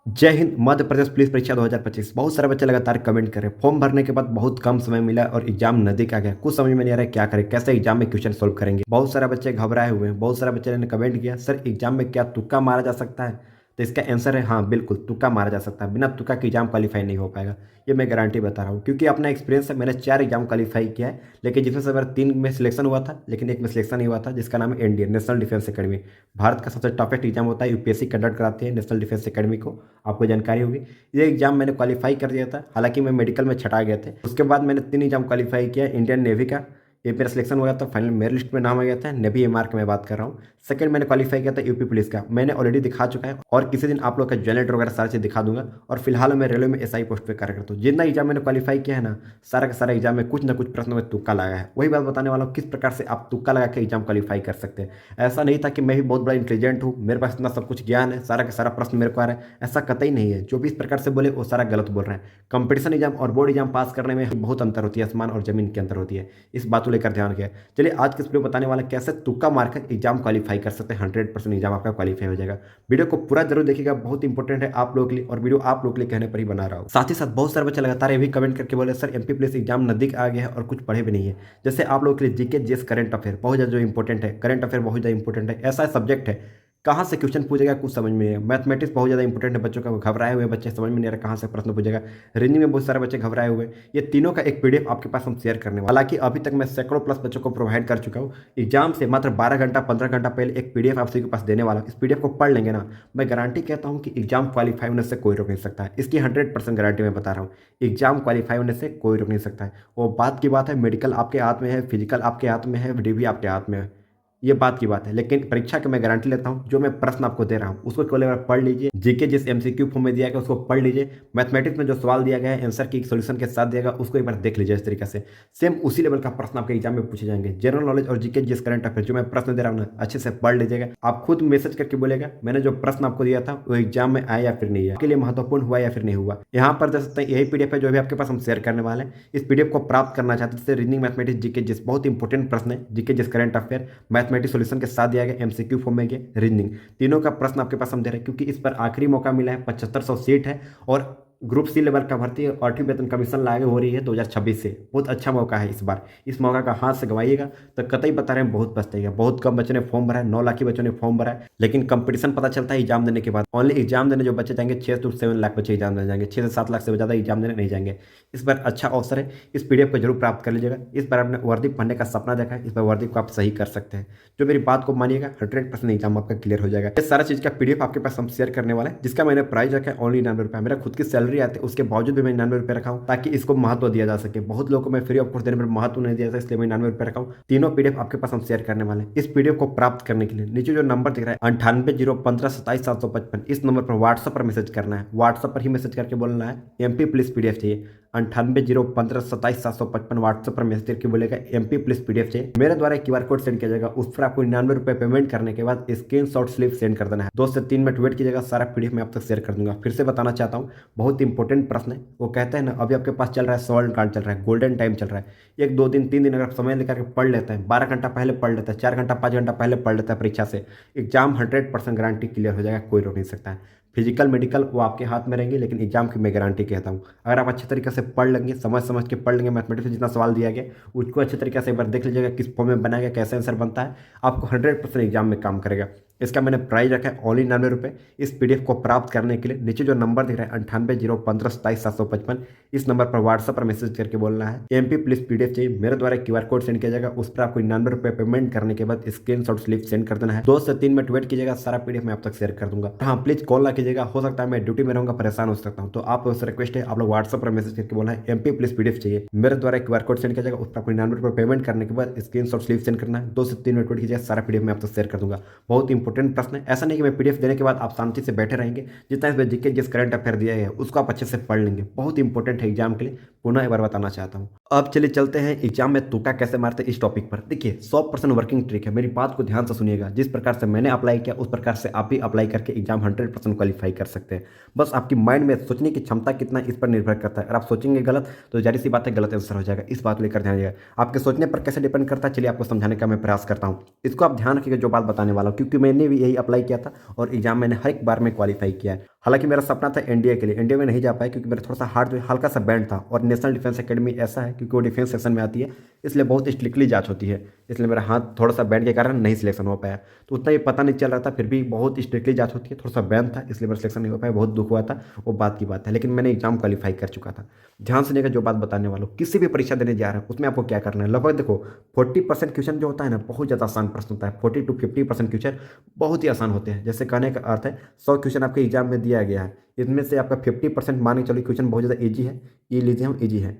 जय हिंद। मध्य प्रदेश पुलिस परीक्षा 2025 बहुत सारे बच्चे लगातार कमेंट कर रहे हैं। फॉर्म भरने के बाद बहुत कम समय मिला और एग्जाम नजदीक आ गया। कुछ समझ में नहीं आ रहा है क्या करें, कैसे एग्जाम में क्वेश्चन सोल्व करेंगे। बहुत सारे बच्चे घबराए हुए हैं। बहुत सारे बच्चे ने कमेंट किया, सर एग्जाम में क्या तुक्का मारा जा सकता है। तो इसका आंसर है हाँ, बिल्कुल तुक्का मारा जा सकता है। बिना तुक्का के एग्जाम क्वालीफाई नहीं हो पाएगा। ये मैं गारंटी बता रहा हूँ, क्योंकि अपना एक्सपीरियंस है। मैंने 4 एग्जाम क्वालीफाई किया है, लेकिन जिसमें से मेरा 3 में सिलेक्शन हुआ था, लेकिन एक में सिलेक्शन नहीं हुआ था, जिसका नाम है NDA, national defence academy. Bharat का सबसे टफेस्ट एग्जाम होता है, यूपीएससी कंडक्ट कराती है नेशनल डिफेंस एकेडमी को। आपको जानकारी होगी। ये एग्जाम मैंने क्वालीफाई कर दिया था, हालांकि मैं मेडिकल में छटा गए थे। उसके बाद मैंने 3 एग्जाम क्वालीफाई किया। इंडियन नेवी का ये मेरा सिलेक्शन हो गया था, फाइनल मेरिट लिस्ट में नाम आ गया था। नेवी एमआर का मैं बात कर रहा हूँ। सेकंड मैंने क्वालीफाई किया था यूपी पुलिस का, मैंने ऑलरेडी दिखा चुका है, और किसी दिन आप लोग का ज्वाइन लेटर वगैरह सारी चीज दिखा दूंगा। और फिलहाल मैं रेलवे में एसआई पोस्ट पे कार्य करता हूँ। जितना एग्जाम मैंने क्वालीफाई किया है ना, सारा का सारा एग्जाम में कुछ ना कुछ प्रश्न में तुक्का लगा है। वही बात बताने वाला हूँ, किस प्रकार से आप तुक्का लगा के एग्जाम क्वालीफाई कर सकते हैं। ऐसा नहीं था कि मैं भी बहुत बड़ा इंटेलिजेंट हूँ, मेरे पास इतना सब कुछ ज्ञान है, सारा का सारा प्रश्न मेरे को आ रहा है। ऐसा कतई नहीं है। जो भी इस प्रकार से बोले वो सारा गलत बोल रहे हैं। कंपटीशन एग्जाम और बोर्ड एग्जाम पास करने में बहुत अंतर होती है, आसमान और जमीन की अंतर होती है। इस बात को लेकर ध्यान रखिए। चलिए आज के इस वीडियो बताने वाला कैसे तुक्का मारकर एग्जाम क्वालीफाई कर सकते हैं। 100% एग्जाम आपका क्वालीफाई हो जाएगा। वीडियो को पूरा जरूर देखिएगा, बहुत इंपॉर्टेंट है आप लोगों के लिए, और वीडियो आप लोगों के लिए कहने पर ही बना रहा हूँ। साथ ही साथ बहुत सारे बच्चे लगातार ये भी कमेंट करके बोले, सर एमपी पुलिस एग्जाम नजदीक आ गया है और कुछ पढ़े भी नहीं है। जैसे आप लोगों के लिए जीके जीएस करंट अफेयर बहुत ज़्यादा जो इंपॉर्टेंट है, करंट अफेयर बहुत ज़्यादा इंपॉर्टेंट है। ऐसा सब्जेक्ट है कहाँ से क्वेश्चन पूछेगा कुछ समझ में नहीं है। मैथमेटिक्स बहुत ज़्यादा इंपॉर्टेंट है, बच्चों का घबराए हुए बच्चे, समझ में नहीं आ रहा कहाँ से प्रश्न पूछेगा। रीजनिंग में बहुत सारे बच्चे घबराए हुए। ये तीनों का एक पीडीएफ आपके पास हम शेयर करने वाले। हालांकि अभी तक मैं सैकड़ों प्लस बच्चों को प्रोवाइड कर चुका हूँ। एग्जाम से मात्र 12 घंटा 15 घंटा पहले एक पीडीएफ आप सभी के पास देने वाला हूँ। इस पीडीएफ को पढ़ लेंगे ना, मैं गारंटी कहता हूँ कि एग्जाम क्वालीफाई होने से कोई रोक नहीं सकता है। इसकी 100% गारंटी मैं बता रहा हूँ। एग्जाम क्वालीफाई होने से कोई रोक नहीं सकता है। वो बात की बात है, मेडिकल आपके हाथ में है, फिजिकल आपके हाथ में है, डीवी आपके हाथ में है, ये बात की बात है। लेकिन परीक्षा की मैं गारंटी लेता हूँ, जो मैं प्रश्न आपको दे रहा हूँ उसको केवल एक बार पढ़ लीजिए। जीके जिस एमसीक्यू फॉर्म में दिया गया उसको पढ़ लीजिए। मैथमेटिक्स में जो सवाल दिया गया है आंसर की सोल्यूशन के साथ दिया गया, उसको एक बार देख लीजिए। इस तरीके से सेम उसी लेवल का प्रश्न आपके एग्जाम में पूछे जाएंगे। जनरल नॉलेज और जीके जिस करंट अफेयर जो मैं प्रश्न दे रहा हूँ ना, अच्छे से पढ़ लीजिएगा। आप खुद मैसेज करके बोलेगा मैंने जो प्रश्न आपको दिया था वो एग्जाम में आया या फिर नहीं आया, आपके लिए महत्वपूर्ण हुआ या फिर नहीं हुआ। यहाँ पर देख सकते हैं, यही पीडीएफ है जो अभी आपके पास हम शेयर करने वाले हैं। इस पीडीएफ को प्राप्त करना चाहते हैं, जैसे रीजनिंग मैथमेटिक्स जीके जिस बहुत इंपॉर्टेंट प्रश्न है, जीके जिस करंट अफेयर मैथमेटिक्स सोल्यूशन के साथ दिया गया, एमसीक्यू फॉर्म में गए रीजनिंग, तीनों का प्रश्न आपके पास हम दे रहे हैं, क्योंकि इस पर आखिरी मौका मिला है। 7500 सीट है, और ग्रुप सी लेवल का भर्ती 8वीं वेतन कमीशन लागू हो रही है 2026 से। बहुत अच्छा मौका है इस बार। इस मौका का हाथ से गवाइएगा तो कतई बता रहे हैं बहुत पछताइएगा। बहुत कम बच्चों ने फॉर्म भरा है, 9 लाख के बच्चों ने फॉर्म भरा है, लेकिन कंपटीशन पता चलता है एग्जाम देने के बाद। ओनली एग्जाम देने जो बच्चे जाएंगे 6 से 7 लाख बच्चे एग्जाम देने जाएंगे, 6 से 7 लाख से ज़्यादा एग्जाम देने नहीं जाएंगे। इस बार अच्छा अवसर है, इस पीडीएफ को जरूर प्राप्त कर लीजिएगा। इस बार आपने वर्दी पढ़ने का सपना देखा है, इस बार वर्दी को आप सही कर सकते हैं। जो मेरी बात को मानिएगा, 100% एग्जाम आपका क्लियर हो जाएगा। ये सारा चीज़ का पीडीएफ आपके पास हम शेयर करने वाला है, जिसका मैंने प्राइस रखा है ओनली 99 रुपये। मेरा खुद की सैलरी आती है, उसके बावजूद भी मैं 99 रुपये रखा हूँ, ताकि इसको महत्व दिया जा सके। बहुत लोगों को मैं फ्री ऑफ कॉस्ट देने पर महत्व नहीं दिया था, इसलिए मैं 99 रुपये रखा हूँ। तीनों पीडीएफ आपके पास हम शेयर करने वाले हैं। इस पीडीएफ को प्राप्त करने के लिए नीचे जो नंबर दिख रहा है 9801577755, इस नंबर पर व्हाट्सएप पर मैसेज करना है। व्हाट्सएप पर ही मैसेज करके बोलना है एमपी पुलिस पीडीएफ चाहिए। 9801577755 व्हाट्सएप पर मैसेज करके बोलेगा एमपी पुलिस पीडीएफ चाहिए। मेरे द्वारा क्यूआर कोड सेंड किया जाएगा, उस पर आपको 99 रुपये पेमेंट करने के बाद स्क्रीनशॉट स्लिप सेंड कर देना है। 2 से 3 मिनट वेट कीजिएगा, सारा पीडीएफ मैं आप तक शेयर कर दूंगा। फिर से बताना चाहता हूँ, बहुत इंपॉर्टेंट प्रश्न है। वो कहते हैं ना, अभी आपके पास चल रहा है स्वर्ण काल चल रहा है, गोल्डन टाइम चल रहा है। 1 2 दिन 3 दिन अगर समय लेकर के पढ़ लेता है, 12 घंटा पहले पढ़ लेता है, 4 घंटा 5 घंटा पहले पढ़ लेता है परीक्षा से, एग्जाम 100% गारंटी क्लियर हो जाएगा, कोई रोक नहीं सकता है। फिजिकल मेडिकल वो आपके हाथ में रहेंगे, लेकिन एग्जाम की मैं गारंटी कहता हूँ। अगर आप अच्छे तरीके से पढ़ लेंगे, समझ के पढ़ लेंगे, मैथमेटिक्स में जितना सवाल दिया गया उसको अच्छे तरीके से एक बार देख लीजिएगा, किस फॉर्म में बनाया गया, कैसे आंसर बनता है, आपको 100% एग्जाम में काम करेगा। इसका मैंने प्राइस रखा है ओनली 99 रुपये। इस पीडीएफ को प्राप्त करने के लिए नीचे जो नंबर दिख रहा है 9801577755, इस नंबर पर व्हाट्सएप पर मैसेज करके बोलना है एमपी पुलिस पीडीएफ चाहिए। मेरे द्वारा क्यूआर कोड सेंड किया जाएगा, उस पर आपको 99 रुपये पेमेंट करने के बाद स्क्रीनशॉट स्लिप सेंड कर देना है। 2 से 3 मिनट वेट कीजिएगा, सारा पीडीएफ मैं आप तक शेयर कर दूंगा। हाँ, प्लीज कॉल ना कीजिएगा, हो सकता है मैं ड्यूटी में रहूंगा, परेशान हो सकता हूँ। तो आप उससे रिक्वेस्ट है, आप लोग व्हाट्सएप पर मैसेज करके बोलना है एमपी पुलिस पीडीएफ चाहिए। मेरे द्वारा क्यूआर कोड सेंड किया जाएगा, उस पर आपको 99 रुपये पेमेंट करने के बाद स्क्रीनशॉट स्लिप सेंड करना है। 2 से 3 मिनट वेट कीजिएगा, सारा पीडीएफ मैं आप तक शेयर कर दूंगा। बहुत इंपॉर्टेंट प्रश्न है, ऐसा नहीं कि मैं पीडीएफ देने के बाद आप शांति से बैठे रहेंगे। जितना इसमें जीके जिस करंट अफेयर दिया है उसको आप अच्छे से पढ़ लेंगे। बहुत इंपॉर्टेंट है एग्जाम के लिए, पुनः एक बार बताना चाहता हूँ। अब चलिए चलते हैं एग्जाम में तुक्का कैसे मारते हैं इस टॉपिक पर। देखिए 100% वर्किंग ट्रिक है, मेरी बात को ध्यान से सुनिएगा। जिस प्रकार से मैंने अप्लाई किया उस प्रकार से आप भी अप्लाई करके एग्जाम 100% क्वालिफाई कर सकते हैं। बस आपकी माइंड में सोचने की क्षमता कितना इस पर निर्भर करता है। अगर आप सोचेंगे गलत तो जाहिर सी बात है गलत आंसर हो जाएगा। इस बात को लेकर ध्यान दीजिएगा, आपके सोचने पर कैसे डिपेंड करता है। चलिए आपको समझाने का मैं प्रयास करता हूँ, इसको आप ध्यान रखिएगा जो बात बताने वाला हूँ, क्योंकि मैंने भी यही अप्लाई किया था और एग्जाम मैंने हर एक बार में क्वालिफाई किया है। हालांकि मेरा सपना था एनडीए के लिए, एनडीए में नहीं जा पाया क्योंकि मेरा थोड़ा सा हार्ड जो हल्का सा बैंड था, और नेशनल डिफेंस एकेडमी ऐसा है क्योंकि वो डिफेंस सेक्शन में आती है, इसलिए बहुत स्ट्रिक्टली जांच होती है, इसलिए मेरा हाथ थोड़ा सा बैंड के कारण नहीं सिलेक्शन हो पाया। तो उतना ही पता नहीं चल रहा था, फिर भी बहुत स्ट्रिक्टली जांच होती है, थोड़ा सा बैंड था इसलिए मेरा सिलेक्शन नहीं हो पाया, बहुत दुख हुआ था, वो बात की बात है। लेकिन मैंने एग्जाम क्वालिफाई कर चुका था। ध्यान सुनिएगा जो बात बताने वालों, किसी भी परीक्षा देने जा रहे हैं उसमें आपको क्या करना है। लगभग देखो 40% क्वेश्चन जो होता है ना, बहुत ज़्यादा आसान प्रश्न होता है। 40 to 50% क्वेश्चन बहुत ही आसान होते हैं। जैसे कहने का अर्थ है 100 क्वेश्चन आपके एग्जाम में दिया गया है, इसमें से आपका 50% मान के चलो क्वेश्चन बहुत ज़्यादा ईजी है, ये लीजिए हम ईजी है।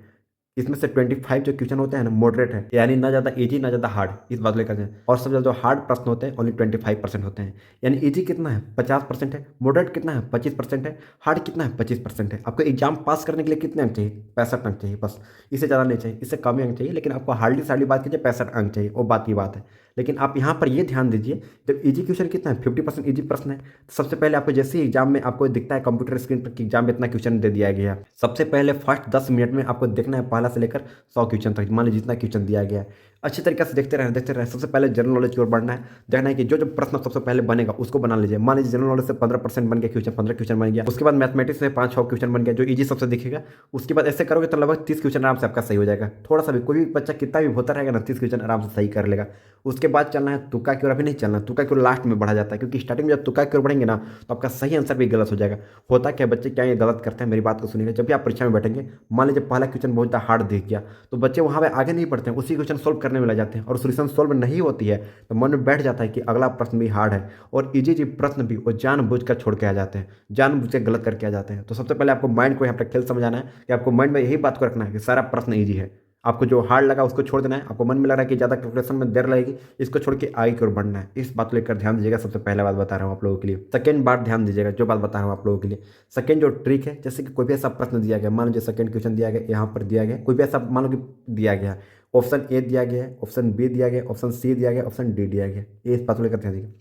इसमें से 25 जो क्वेश्चन होते हैं ना, मॉडरेट है, यानी ना ज़्यादा इजी ना ज़्यादा हार्ड, इस बात लेकर जाएं। और सबसे ज़्यादा जो हार्ड प्रश्न होते हैं ओनली 25% होते हैं। यानी इजी कितना है 50% है, मॉडरेट कितना है 25% है, हार्ड कितना है 25% है। आपको एग्जाम पास करने के लिए कितने अंक चाहिए 65 अंक चाहिए बस, इससे ज़्यादा नहीं चाहिए, इससे कम ही अंक चाहिए। लेकिन आपको हार्डली सारी बात कीजिए 65 अंक चाहिए, वो बात की बात है। लेकिन आप यहाँ पर ये ध्यान दीजिए, जब इजी क्वेश्चन कितना है 50% इजी प्रश्न है, तो सबसे पहले आपको जैसे ही एग्जाम में आपको दिखता है कंप्यूटर स्क्रीन पर कि एग्जाम में इतना क्वेश्चन दे दिया गया है, सबसे पहले फर्स्ट 10 मिनट में आपको देखना है पहला से लेकर 100 क्वेश्चन तक, मान लीजिए जितना क्वेश्चन दिया गया है अच्छी तरीके से देखते रहे। सबसे पहले जनरल नॉलेज की ओर बढ़ना है, देखना है कि जो जो प्रश्न सबसे पहले बनेगा उसको बना लीजिए। मान लीजिए जनरल नॉलेज से 15% बन गया क्वेश्चन, 15 क्वेश्चन बन गया, उसके बाद मैथमेटिक्स से 5-6 क्वेश्चन बन गया जो इजी सबसे दिखेगा। उसके बाद ऐसे करोगे तो लगभग 30 क्वेश्चन आराम से आपका सही हो जाएगा। थोड़ा सा भी कोई भी बच्चा कितना भी होता रहेगा ना, 30 क्वेश्चन आराम से सही कर लेगा। उसके बाद चलना है तुक्का की ओर, अभी नहीं चलना, तुक्का की ओर लास्ट में बढ़ा जाता है, क्योंकि स्टार्टिंग में जब तुक्का की ओर बढ़ेंगे ना तो आपका सही आंसर भी गलत हो जाएगा। होता क्या बच्चे क्या ये गलत करते हैं, मेरी बात को सुनिएगा। जब भी आप परीक्षा में बैठेंगे, मान लीजिए पहला क्वेश्चन बहुत हार्ड दिख गया, तो बच्चे वहाँ पे आगे नहीं बढ़ते हैं, उसी क्वेश्चन सोल्व करने में लग जाते हैं, और सोल्यूशन सोल्व नहीं होती है तो मन में बैठ जाता है कि अगला प्रश्न भी हार्ड है, और इजी प्रश्न भी वो जानबूझ कर छोड़ के आ जाते हैं, जानबूझ के गलत करके आ जाते हैं। तो सबसे पहले आपको माइंड को यहाँ पर खेल समझाना है कि आपको माइंड में यही बात को रखना है कि सारा प्रश्न ईजी है। आपको जो हार्ड लगा उसको छोड़ देना है, आपको मन में लग रहा है कि ज़्यादा कैलकुलेशन में देर लगेगी, इसको छोड़ के आगे की ओर बढ़ना है। इस बात को लेकर ध्यान दीजिएगा, सबसे पहला बात बता रहा हूँ आप लोगों के लिए। सेकंड बात ध्यान दीजिएगा, जो बात बता रहा हूँ आप लोगों के लिए, सेकंड जो ट्रिक है, जैसे कि कोई भी ऐसा प्रश्न दिया गया, मान लीजिए सेकंड क्वेश्चन दिया गया, यहाँ पर दिया गया कोई भी ऐसा मान लो कि दिया गया, ऑप्शन ए दिया गया है, ऑप्शन बी दिया गया, ऑप्शन सी दिया गया, ऑप्शन डी दिया गया, ये इस बात को लेकर ध्यान दीजिएगा।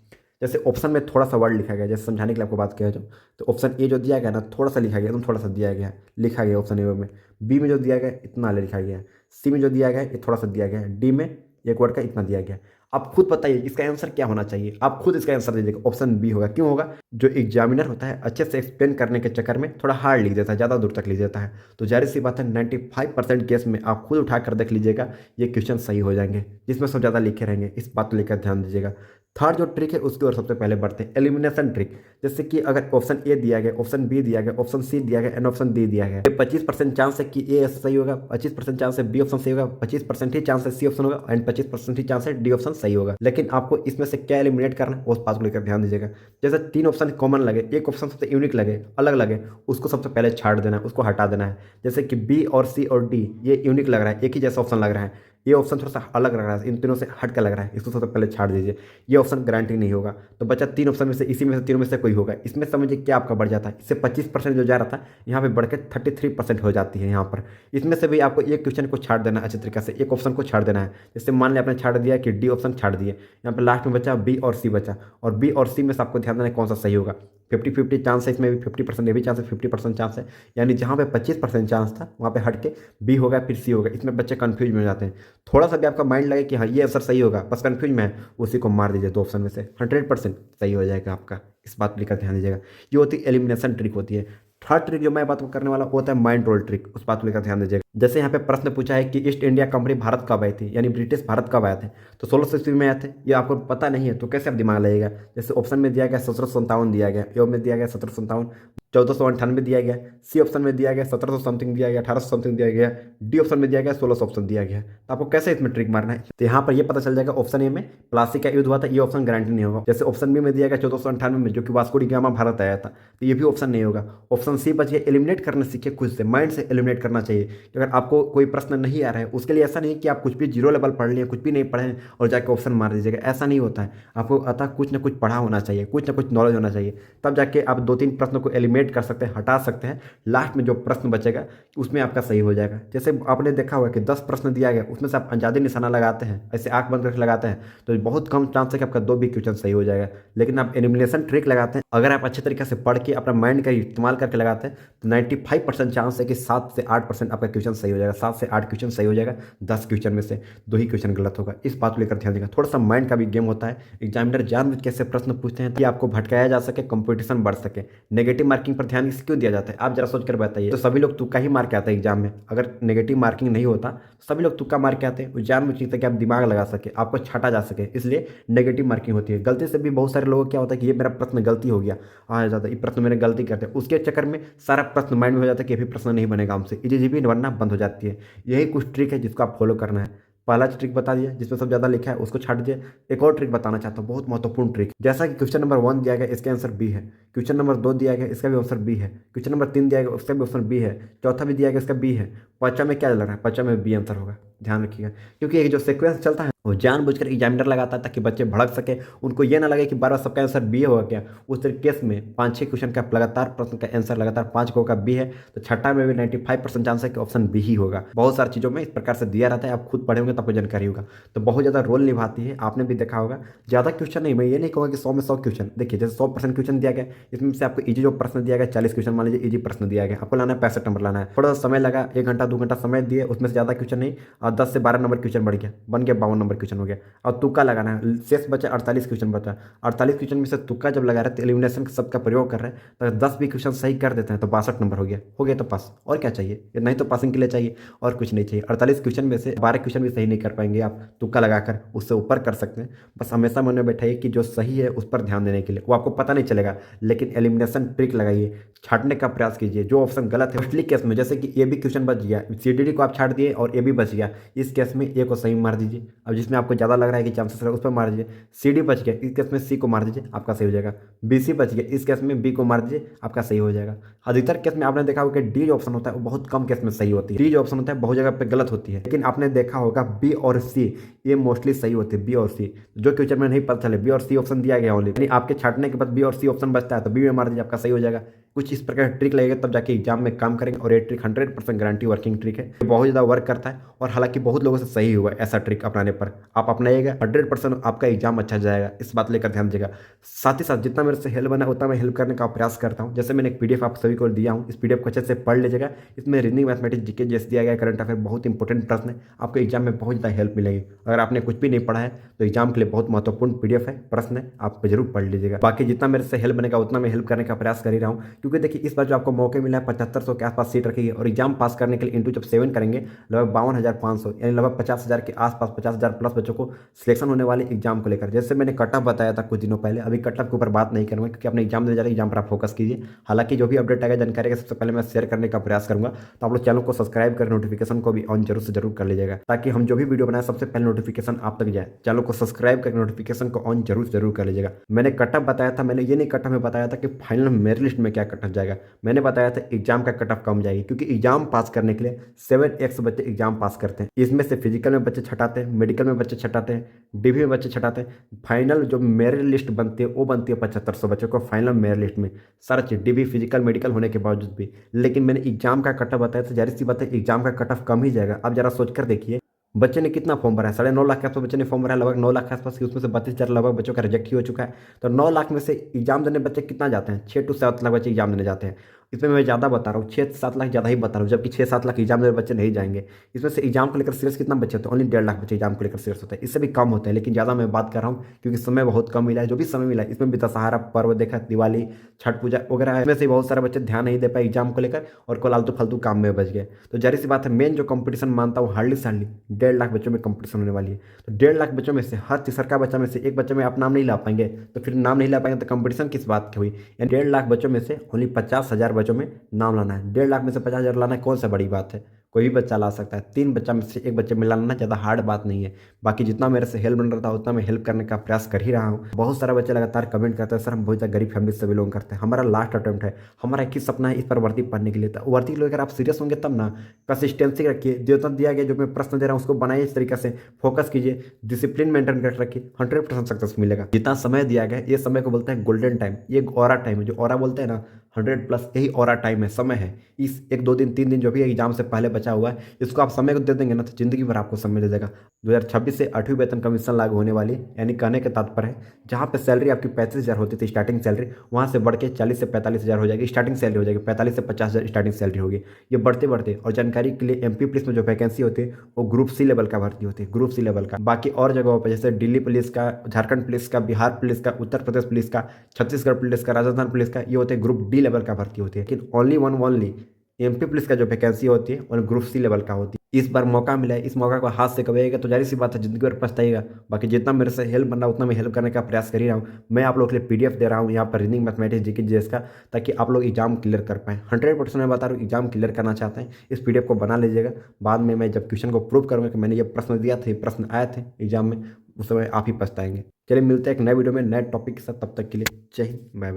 जैसे ऑप्शन में थोड़ा सा वर्ड लिखा गया, जैसे समझाने के लिए आपको बात किया जाए तो ऑप्शन ए जो दिया गया ना, थोड़ा सा लिखा गया, एकदम थोड़ा सा दिया गया लिखा गया ऑप्शन ए में। बी में जो दिया गया इतना लिखा गया है, सी में जो दिया गया है ये थोड़ा सा दिया गया है, डी में एक वर्ड का इतना दिया गया है। आप खुद बताइए इसका आंसर क्या होना चाहिए, आप खुद इसका आंसर दीजिएगा। ऑप्शन बी होगा। क्यों होगा? जो एग्जामिनर होता है अच्छे से एक्सप्लेन करने के चक्कर में थोड़ा हार्ड लिख देता है, ज़्यादा दूर तक लिख देता है। तो जाहिर सी बात है 95% केस में आप खुद उठा कर देख लीजिएगा, ये क्वेश्चन सही हो जाएंगे जिसमें सब ज़्यादा लिखे रहेंगे। इस बात को लेकर ध्यान दीजिएगा। थर्ड जो ट्रिक है उसकी ओर सबसे पहले बढ़ते हैं, एलिमिनेशन ट्रिक। जैसे कि अगर ऑप्शन ए दिया गया, ऑप्शन बी दिया गया, ऑप्शन सी दिया गया एंड ऑप्शन डी दिया गया, 25% चांस है कि ए सही होगा, 25% चांस है बी ऑप्शन सही होगा, 25% ही चांस है सी ऑप्शन होगा, एंड 25% ही चांस है डी ऑप्शन सही होगा। लेकिन आपको इसमें से क्या एलिमिनेट करना है उस बात को लेकर ध्यान दीजिएगा। जैसे 3 ऑप्शन कॉमन लगे, एक ऑप्शन सबसे यूनिक लगे, अलग लगे, उसको सबसे पहले छाड़ देना है, उसको हटा देना है। जैसे कि बी और सी और डी ये यूनिक लग रहा है, एक ही जैसा ऑप्शन लग रहा है, ये ऑप्शन थोड़ा सा अलग लग रहा है, इन तीनों से हट के लग रहा है, इसको सबसे पहले छाड़ दीजिए। ये ऑप्शन गारंटी नहीं होगा, तो बच्चा 3 ऑप्शन में से इसी में से तीनों में से कोई होगा। इसमें समझिए क्या आपका बढ़ जाता है, इससे 25% जो जा रहा था यहाँ पे बढ़ के 33% हो जाती है यहाँ पर। इसमें से भी आपको एक क्वेश्चन को छाड़ देना है अच्छे तरीके से, एक ऑप्शन को छाड़ देना है। जैसे मान लिया आपने छाड़ दिया कि डी ऑप्शन छाड़ दिए, यहाँ पर लास्ट में बचा बी और सी बचा, और बी और सी में से आपको ध्यान देना है कौन सा सही होगा। 50-50 चांस है, इसमें भी 50% ये भी चांस है, 50% चांस है, यानी जहाँ पे 25% चांस था वहाँ पे हट के बी होगा फिर सी होगा। इसमें बच्चे कंफ्यूज में हो जाते हैं। थोड़ा सा भी आपका माइंड लगे कि हाँ ये आंसर सही होगा, बस कंफ्यूज में है, उसी को मार दीजिए 2 ऑप्शन में से, 100% सही हो जाएगा आपका। इस बात पर लेकर ध्यान दीजिएगा। ये होती है एलिमिनेशन ट्रिक होती है। थर्ड ट्रिक जो मैं बात करने वाला वो होता है माइंड रोल ट्रिक, उस बात को लेकर ध्यान दीजिएगा। जैसे यहाँ पे प्रश्न पूछा है कि ईस्ट इंडिया कंपनी भारत कब आई थी, यानी ब्रिटिश भारत कब आए थे, तो 1600 ईस्वी में आए थे। ये आपको पता नहीं है तो कैसे आप दिमाग लगेगा। जैसे ऑप्शन में दिया गया 1757 दिया गया, ए में दिया गया 1757, 1498 दिया गया, सी ऑप्शन में दिया गया 1700 समथिंग दिया गया, 1800 समथिंग दिया गया, डी ऑप्शन में दिया गया 1600 ऑप्शन दिया गया। तो आपको कैसे इसमें ट्रिक मारना है, तो यहाँ पर ये पता चल जाएगा ऑप्शन ए में प्लासी का युद्ध हुआ था, ये ऑप्शन गारंटी नहीं होगा। जैसे ऑप्शन बी में दिया गया 1498 में, जो कि वास्को डी गामा भारत आया था, तो ये भी ऑप्शन नहीं होगा। ऑप्शन सी बच गया। एलिमिनेट करना सीखे, खुद से माइंड से एलिमिनेट करना चाहिए। कि अगर आपको कोई प्रश्न नहीं आ रहा है उसके लिए ऐसा नहीं कि आप कुछ भी 0 लेवल पढ़ लिए, कुछ भी नहीं पढ़े और जाके ऑप्शन मार दीजिएगा, ऐसा नहीं होता है। आपको अतः कुछ ना कुछ पढ़ा होना चाहिए, कुछ ना कुछ नॉलेज होना चाहिए, तब जाके आप 2-3 प्रश्नों को एलिमिनेट कर सकते हैं, हटा सकते हैं। लास्ट में जो प्रश्न बचेगा उसमें आपका सही हो जाएगा। जैसे आपने देखा हुआ कि 10 प्रश्न दिया गया, उसमें से आप अंदाजे निशाना लगाते हैं, ऐसे आंख बंद करके लगाते हैं, तो बहुत कम चांस है कि आपका 2 भी क्वेश्चन सही हो जाएगा। लेकिन आप एलिमिनेशन ट्रिक लगाते हैं, अगर आप अच्छे तरीके से पढ़ के अपना माइंड का इस्तेमाल करके लगाते हैं, तो 95% चांस है कि 7 से 8% आपका क्वेश्चन सही हो जाएगा। 7 से 8 क्वेश्चन सही हो जाएगा, 10 क्वेश्चन में से 2 ही क्वेश्चन गलत होगा। इस बात को लेकर ध्यान देगा। थोड़ा सा माइंड का भी गेम होता है। एग्जामिनर जानबूझ कैसे प्रश्न पूछते हैं कि आपको भटकाया जा सके, कंपटीशन बढ़ सके, नेगेटिव मार्किंग मार्किंग पर ध्यान इस क्यों दिया जाता है, आप जरा सोच कर बताइए। तो सभी लोग तुक्का ही मार के आते हैं एग्जाम में, अगर नेगेटिव मार्किंग नहीं होता तो सभी लोग तुक्का मार के आते हैं। जानबूझ के कि आप दिमाग लगा सके, आपको छाटा जा सके, इसलिए नेगेटिव मार्किंग होती है। गलती से भी बहुत सारे लोगों को क्या होता है कि ये मेरा प्रश्न गलती हो गया, आ जाता है ये प्रश्न मैंने गलती करते हैं, उसके चक्कर में सारा प्रश्न माइंड में हो जाता है कि ये भी प्रश्न नहीं बनेगा हमसे, इजीजीबी बनना बंद हो जाती है। यही कुछ ट्रिक है जिसको आप फॉलो करना है। पहला ट्रिक बता दिया जिसमें सब ज़्यादा लिखा है उसको छाट दीजिए। एक और ट्रिक बताना चाहता हूँ, बहुत महत्वपूर्ण ट्रिक। जैसा कि क्वेश्चन नंबर 1 दिया गया, इसका आंसर बी है। क्वेश्चन नंबर 2 दिया गया, इसका भी आंसर बी है। क्वेश्चन नंबर 3 दिया गया, उसका भी आंसर बी है। चौथा भी दिया गया, इसका बी है। पांचवा में क्या लग रहा है, पांचवा में बी आंसर होगा, ध्यान रखिएगा। क्योंकि ये जो सीक्वेंस चलता है वो जानबूझकर एग्जामिनर लगाता है ताकि बच्चे भड़क सके, उनको ये ना लगे कि बार बार सबका आंसर बी होगा क्या। उस केस में 5-6 क्वेश्चन का लगातार प्रश्न का आंसर लगातार 5 का बी है, तो छठा में भी 95% चांस है कि ऑप्शन बी ही होगा। बहुत सारी चीज़ों में इस प्रकार से दिया रहता है, आप खुद पढ़े होंगे तब आपको जानकारी होगा। तो बहुत ज़्यादा रोल निभाती है, आपने भी देखा होगा। ज़्यादा क्वेश्चन नहीं, मैं ये नहीं कहूँगा कि 100 में 100 क्वेश्चन। देखिए जैसे 100% क्वेश्चन दिया गया, इसमें से आपको ईजी जो प्रश्न दिया गया 40 क्वेश्चन मान लीजिए ईजी प्रश्न दिया गया, आपको लाना है 65 नंबर लाना है। थोड़ा सा समय लगा, 1 घंटा 2 घंटा समय दिए, उसमें से ज़्यादा क्वेश्चन नहीं, और 10 से 12 नंबर क्वेश्चन बढ़ गया, बन गया 52 नंबर क्वेश्चन हो गया। और तुक्का लगाना है, शेष बचा 48 क्वेश्चन बचा। 48 क्वेश्चन में से तुक्का जब लगा रहे हैं तो एलिमिनेशन शब्द का प्रयोग कर रहे हैं, तो अगर 10 भी क्वेश्चन सही कर देते हैं तो 62 नंबर हो गया तो पास। और क्या चाहिए, नहीं तो पासिंग के लिए चाहिए और कुछ नहीं चाहिए। 48 क्वेश्चन में से 12 क्वेश्चन भी सही नहीं कर पाएंगे आप तुक्का लगाकर, उससे ऊपर कर सकते हैं। बस हमेशा मन में बैठाइए कि जो सही है उस पर ध्यान देने के लिए, वो आपको पता नहीं चलेगा, लेकिन एलिमिनेशन ट्रिक लगाइए, छाटने का प्रयास कीजिए। जो ऑप्शन गलत है मोस्टली केस में, जैसे कि ए भी क्वेश्चन बच गया, सीडीडी को आप छाट दिए और ए भी बच गया, इस केस में ए को सही मार दीजिए। अब जिसमें आपको ज़्यादा लग रहा है कि चांसेस है उस पर मार दीजिए। सी डी बच गया, इस केस में सी को मार दीजिए, आपका सही हो जाएगा। बी सी बच गया, इस केस में बी को मार दीजिए, आपका सही हो जाएगा। अधिकतर केस में आपने देखा होगा कि डी जो ऑप्शन होता है वो बहुत कम केस में सही होती है। डी जो ऑप्शन होता है बहुत जगह पे गलत होती है, लेकिन आपने देखा होगा बी और सी ये मोस्टली सही होते हैं। बी और सी जो क्वेश्चन में नहीं पता चले, बी और सी ऑप्शन दिया गया ओनली, यानी आपके छाटने के बाद बी और सी ऑप्शन बचता है तो बी में मार दीजिए, आपका सही हो जाएगा। कुछ इस प्रकार ट्रिक लगेगा तब जाके एग्जाम में काम करेंगे, और ये ट्रिक 100% गारंटी वर्किंग ट्रिक है, बहुत ज़्यादा वर्क करता है। और हालांकि बहुत लोगों से सही हुआ है ऐसा ट्रिक अपनाने पर, आप अपनाइएगा 100% आपका एग्जाम अच्छा जाएगा, इस बात लेकर ध्यान दीजिएगा। साथ ही साथ जितना मेरे से हेल्प बना उतना मैं हेल्प करने का प्रयास करता हूँ। जैसे मैंने एक पीडीएफ आप सभी को दिया हूँ, इस पीडीएफ को अच्छे से पढ़ लीजिएगा। इसमें रीजनिंग, मैथमेटिक्स, जीके जैसे दिया गया, करंट अफेयर, बहुत इंपॉर्टेंट प्रश्न है, आपको एग्जाम में बहुत ज़्यादा हेल्प मिलेगी। अगर आपने कुछ भी नहीं पढ़ा है तो एग्जाम के लिए बहुत महत्वपूर्ण पीडीएफ है, प्रश्न है, आप जरूर पढ़ लीजिएगा। बाकी जितना मेरे से हेल्प बनेगा उतना मैं हेल्प करने का प्रयास कर ही रहा हूँ, क्योंकि देखिए इस बार जो आपको मौके मिला है 7500 के आसपास सीट रखी है, और एग्जाम पास करने के लिए इंटू जब 7 करेंगे लगभग 52,500 यानी लगभग 50,000 के आसपास, 50,000 प्लस बच्चों को सिलेक्शन होने वाले एग्जाम को लेकर। जैसे मैंने कट ऑफ बताया था कुछ दिनों पहले, अभी कट ऑफ के ऊपर बात नहीं करूँगा क्योंकि अपने एग्जाम देने जा रहे एग्जाम पर आप फोकस कीजिए। हालांकि जो भी अपडेट आएगा जानकारी का सबसे पहले मैं शेयर करने का प्रयास करूंगा, तो आप लोग चैनल को सब्सक्राइब कर नोटिफिकेशन को भी ऑन जरूर से जरूर कर लीजिएगा, ताकि हम जो भी वीडियो बनाए सबसे पहले नोटिफिकेशन आप तक जाए। चैनल को सब्सक्राइब करके नोटिफिकेशन को ऑन जरूर कर लीजिएगा। मैंने कट ऑफ बताया था, मैंने ये नहीं कट ऑफ में बताया था कि फाइनल मेरिट लिस्ट में क्या कट ऑफ जाएगा, मैंने बताया था एग्जाम का कट ऑफ कम जाएगी, क्योंकि एग्जाम पास करने के लिए 7x बच्चे एग्जाम पास करते हैं। इसमें से फिजिकल में बच्चे छटाते हैं, मेडिकल में बच्चे छटाते हैं, डीवी में बच्चे छटाते हैं। फाइनल जो मेरिट लिस्ट बनती है वो बनती है 7500 बच्चों को फाइनल मेरिट लिस्ट में, सारा चीज डीवी फिजिकल मेडिकल होने के बावजूद भी। लेकिन मैंने एग्जाम का कट ऑफ बताया तो जाहिर सी बात है एग्जाम का कट ऑफ कम ही जाएगा। अब जरा सोच कर देखिए, बच्चे ने कितना फॉर्म भरा है, 9.5 लाख के आसपास बच्चे ने फॉर्म भरा है, लगभग 9 लाख के आसपास, उसमें से 32,000 लगभग बच्चों का रिजेक्ट ही हो चुका है। तो 9 लाख में से एग्जाम देने बच्चे कितना जाते हैं, 6 से 7 लाख बच्चे एग्जाम देने जाते हैं। इसमें मैं ज़्यादा बता रहा हूँ, 6 से 7 लाख ज़्यादा ही बता रहा हूँ, जबकि 6-7 लाख एग्जाम देने बच्चे नहीं जाएंगे। इसमें से एग्जाम को लेकर सीरियस कितना बच्चे होते हैं, ओनली 1.5 लाख बच्चे एग्जाम को लेकर सीरियस होते हैं, इससे भी कम होते हैं। लेकिन ज़्यादा मैं बात कर रहा हूँ क्योंकि समय बहुत कम मिला है, जो भी समय मिला है इसमें भी दशहरा पर्व देखा, दिवाली, छठ पूजा वगैरह है, इसमें से बहुत सारे बच्चे ध्यान नहीं दे पाए एग्जाम को लेकर और कोई आलतू फालतू काम में बच गए। तो जाहिर सी बात है मेन जो कंपटीशन मानता हूँ हार्डली से हार्डली 1.5 लाख बच्चों में कंपटीशन होने वाली है। तो 1.5 लाख बच्चों में से हर तीसरा बच्चा में से एक बच्चे में आप नाम नहीं ला पाएंगे, तो फिर नाम नहीं ला पाएंगे तो कंपटीशन किस बात की हुई। यानी 1.5 लाख बच्चों में से ओनली 50,000 बच्चों में नाम लाना है। 1.5 लाख में से 50,000 लाना कौन सा बड़ी बात है, कोई भी बच्चा ला सकता है। 3 बच्चा में से एक बच्चे में लाना ज़्यादा हार्ड बात नहीं है। बाकी जितना मेरे से हेल्प बन रहा था उतना मैं हेल्प करने का प्रयास कर ही रहा हूँ। बहुत सारे बच्चे लगातार कमेंट करते हैं, सर हम बहुत ज़्यादा गरीब फैमिली से बिलोंग करते हैं, हमारा लास्ट अटेम्प्ट है, हमारा एक ही सपना है इस पर वर्दी पढ़ने के लिए। तो वर्दी को लेकर आप सीरियस होंगे तब ना, कंसिस्टेंसी रखिए, जो दिया गया जो मैं प्रश्न दे रहा हूँ उसको बनाइए इस तरीके से, फोकस कीजिए, डिसिप्लिन मेंटेन कर रखिए, 100% सक्सेस मिलेगा। जितना समय दिया गया ये समय को बोलते हैं गोल्डन टाइम, ये ऑरा टाइम है, जो ऑरा बोलते हैं ना 100+ यही ऑरा टाइम है, समय है। इस 1, 2 दिन 3 दिन जो भी एग्जाम से पहले बचा हुआ है इसको आप समय को दे देंगे ना तो जिंदगी भर आपको समय दे देगा। 2026 से 8वीं वेतन कमीशन लागू होने वाली, यानी कहने का तात्पर्य है जहाँ पे सैलरी आपकी 35,000 होती थी स्टार्टिंग सैलरी, वहाँ से बढ़ के 40 से 45,000 हो जाएगी स्टार्टिंग सैलरी, हो जाएगी 45 से 50,000 स्टार्टिंग सैलरी होगी। ये बढ़ते बढ़ते, और जानकारी के लिए MP पुलिस में जो वैकेंसी होती है वो ग्रुप C लेवल का भर्ती होती है, ग्रुप C लेवल का। बाकी और जगहों पर जैसे दिल्ली पुलिस का, झारखंड पुलिस का, बिहार पुलिस का, उत्तर प्रदेश पुलिस का, छत्तीसगढ़ पुलिस का, राजस्थान पुलिस का, ये होते हैं ग्रुप D लेवल का भर्ती होती है, लेकिन only one only MP police का जो वैकेंसी होती है वो ग्रुप सी लेवल का होती है। इस बार मौका मिला है, इस मौका को हाथ से गवाइएगा तो जाहिर सी बात है जिंदगी भर पछताइएगा। बाकी जितना मेरे से हेल्प बन रहा है उतना मैं हेल्प करने का प्रयास कर ही रहा हूँ। मैं आप लोगों के लिए पीडीएफ दे रहा हूँ यहाँ पर रीजनिंग, मैथमेटिक्स, जीके, जीएस का, ताकि आप लोग एग्जाम क्लियर कर पाएँ। 100% मैं बता रहा हूँ, एग्जाम क्लियर करना चाहते हैं इस पीडीएफ को बना लीजिएगा। बाद में मैं जब क्वेश्चन को प्रूव करूँगा कि मैंने ये प्रश्न दिया था, ये प्रश्न आए थे एग्जाम में, उस समय आप ही पछताएंगे। चलिए मिलते हैं एक नए वीडियो में नए टॉपिक के साथ, तब तक के लिए जय हिंद, बाय बाय।